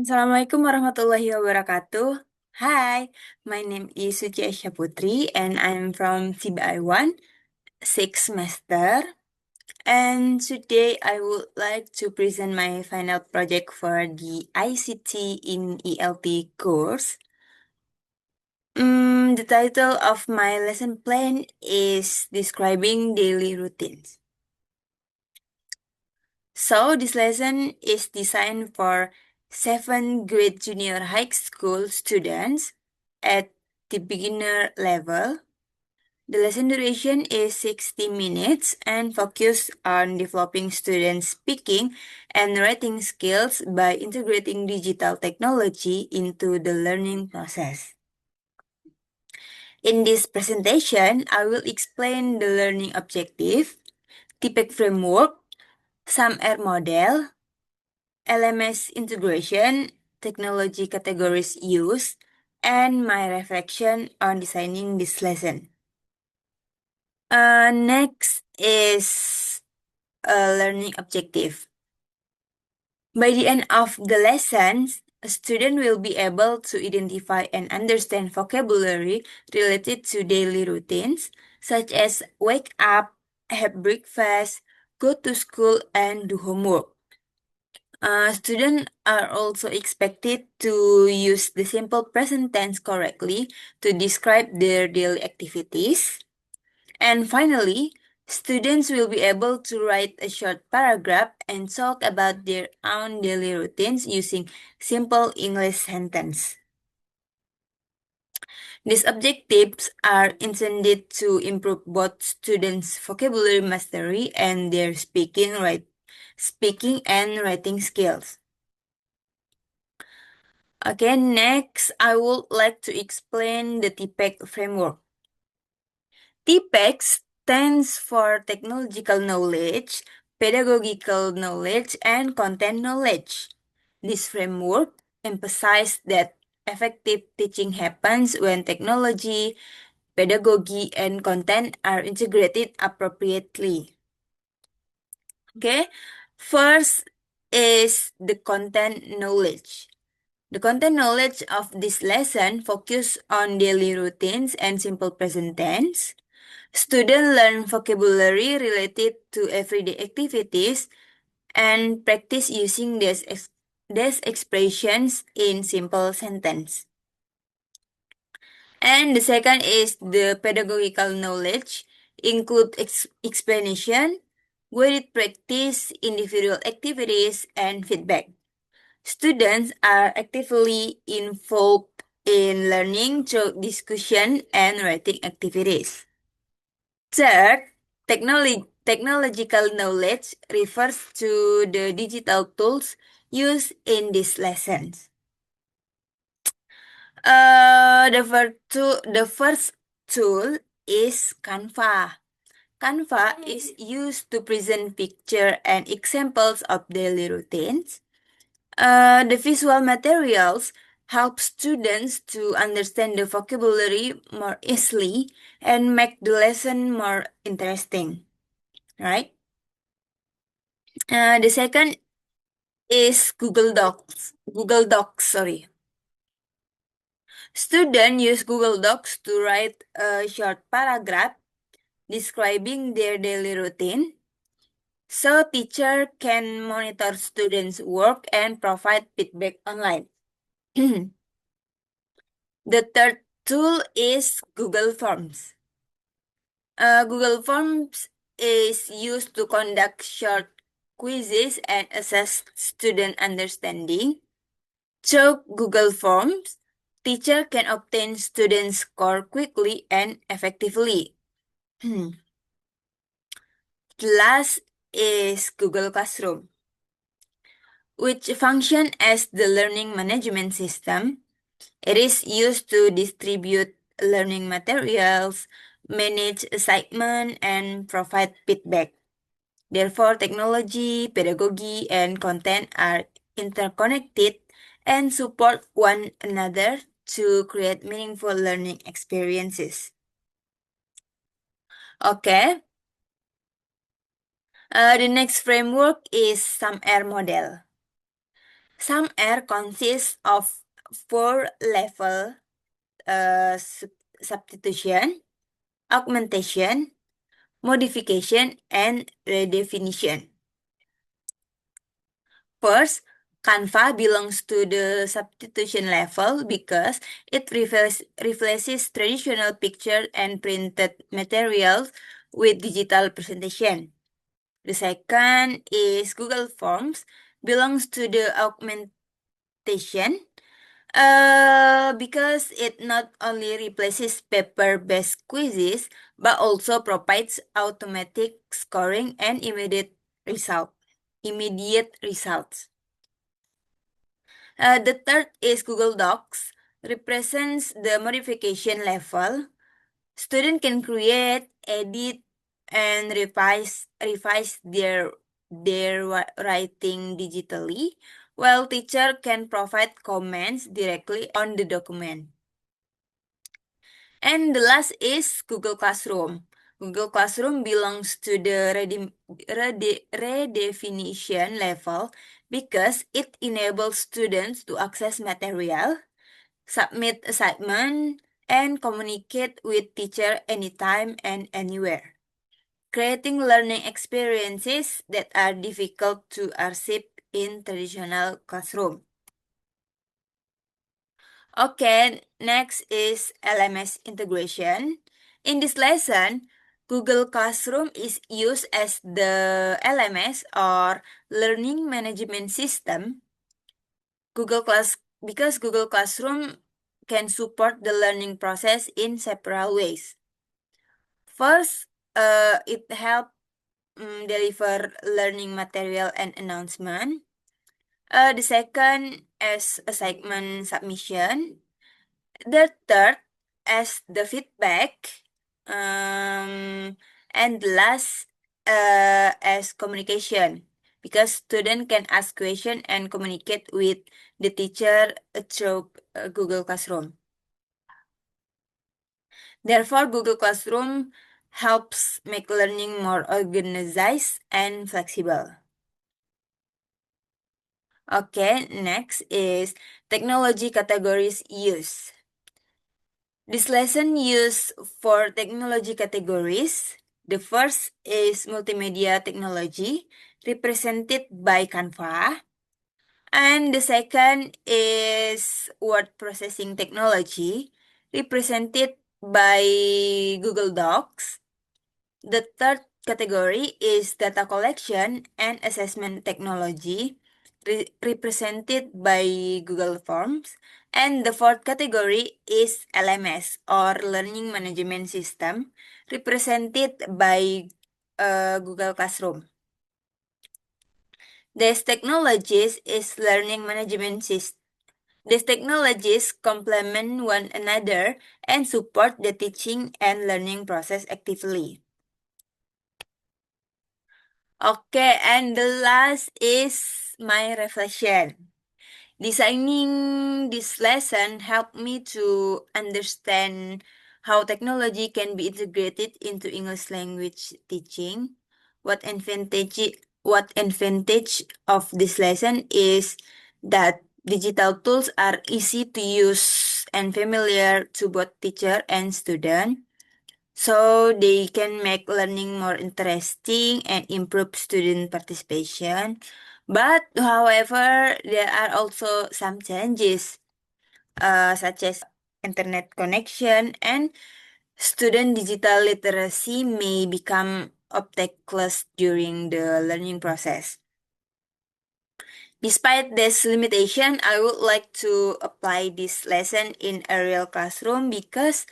Assalamualaikum warahmatullahi wabarakatuh. Hi, my name is Suci Aisyah Putri and I'm from CBI 1, 6th semester. And today I would like to present my final project for the ICT in ELT course. The title of my lesson plan is Describing Daily Routines. So this lesson is designed for 7th grade junior high school students at the beginner level. The lesson duration is 60 minutes and focus on developing students' speaking and writing skills by integrating digital technology into the learning process. In this presentation, I will explain the learning objective, TPEC framework, SAM-R model, LMS integration, technology categories used, and my reflection on designing this lesson. Next is a learning objective. By the end of the lessons, a student will be able to identify and understand vocabulary related to daily routines, such as wake up, have breakfast, go to school, and do homework. Students are also expected to use the simple present tense correctly to describe their daily activities. And finally, students will be able to write a short paragraph and talk about their own daily routines using simple English sentence. These objectives are intended to improve both students' vocabulary mastery and their speaking and writing skills. Okay, next, I would like to explain the TPEC framework. TPEC stands for Technological Knowledge, Pedagogical Knowledge, and Content Knowledge. This framework emphasizes that effective teaching happens when technology, pedagogy, and content are integrated appropriately. Okay, first is the content knowledge. The content knowledge of this lesson focus on daily routines and simple present tense. Students learn vocabulary related to everyday activities and practice using these expressions in simple sentence. And the second is the pedagogical knowledge, include explanation, guided practice, individual activities, and feedback. Students are actively involved in learning through discussion and writing activities. Third, technological knowledge refers to the digital tools used in these lessons. The first tool is Canva. Canva is used to present picture and examples of daily routines. The visual materials help students to understand the vocabulary more easily and make the lesson more interesting, right? The second is Google Docs. Google Docs, sorry. Students use Google Docs to write a short paragraph describing their daily routine, so teacher can monitor students' work and provide feedback online. The third tool is Google Forms. Google Forms is used to conduct short quizzes and assess student understanding. Through Google Forms, teacher can obtain student score quickly and effectively. The last is Google Classroom, which function as the learning management system. It is used to distribute learning materials, manage assignment, and provide feedback. Therefore, technology, pedagogy, and content are interconnected and support one another to create meaningful learning experiences. Okay. The next framework is SAM-R model. Some air consists of four level substitution, augmentation, modification, and redefinition. First, Canva belongs to the substitution level because it replaces traditional picture and printed materials with digital presentation. The second is Google Forms belongs to the augmentation because it not only replaces paper-based quizzes but also provides automatic scoring and immediate results. The third is Google Docs, represents the modification level. Student can create, edit, and revise their writing digitally, while teacher can provide comments directly on the document. And the last is Google Classroom. Google Classroom belongs to the redefinition level because it enables students to access material, submit assignment, and communicate with teacher anytime and anywhere, creating learning experiences that are difficult to achieve in traditional classroom. Okay, next is LMS integration. In this lesson, Google Classroom is used as the LMS or learning management system. Because Google Classroom can support the learning process in several ways. First, it helps deliver learning material and announcement. The second is assignment submission. The third as the feedback, and the last as communication, because student can ask question and communicate with the teacher through Google Classroom. Therefore, Google Classroom helps make learning more organized and flexible. Okay, next is technology categories use. This lesson used for technology categories. The first is multimedia technology, represented by Canva. And the second is word processing technology, represented by Google Docs. The third category is data collection and assessment technology, represented by Google Forms. And the fourth category is LMS or Learning Management System, represented by Google Classroom. These technologies is learning management system. These technologies complement one another and support the teaching and learning process actively. Okay, and the last is my reflection. Designing this lesson helped me to understand how technology can be integrated into English language teaching. What advantage of this lesson is that digital tools are easy to use and familiar to both teacher and student. So they can make learning more interesting and improve student participation. But however, there are also some challenges, such as internet connection and student digital literacy may become obstacles during the learning process. Despite this limitation, I would like to apply this lesson in a real classroom because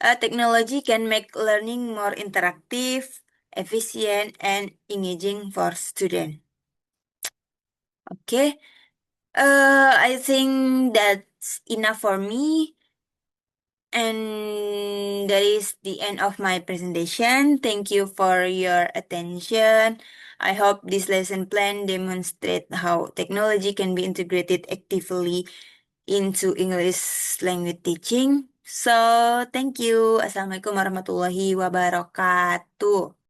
technology can make learning more interactive, efficient, and engaging for students. Okay, I think that's enough for me. And that is the end of my presentation. Thank you for your attention. I hope this lesson plan demonstrate how technology can be integrated actively into English language teaching. So, thank you. Assalamualaikum warahmatullahi wabarakatuh.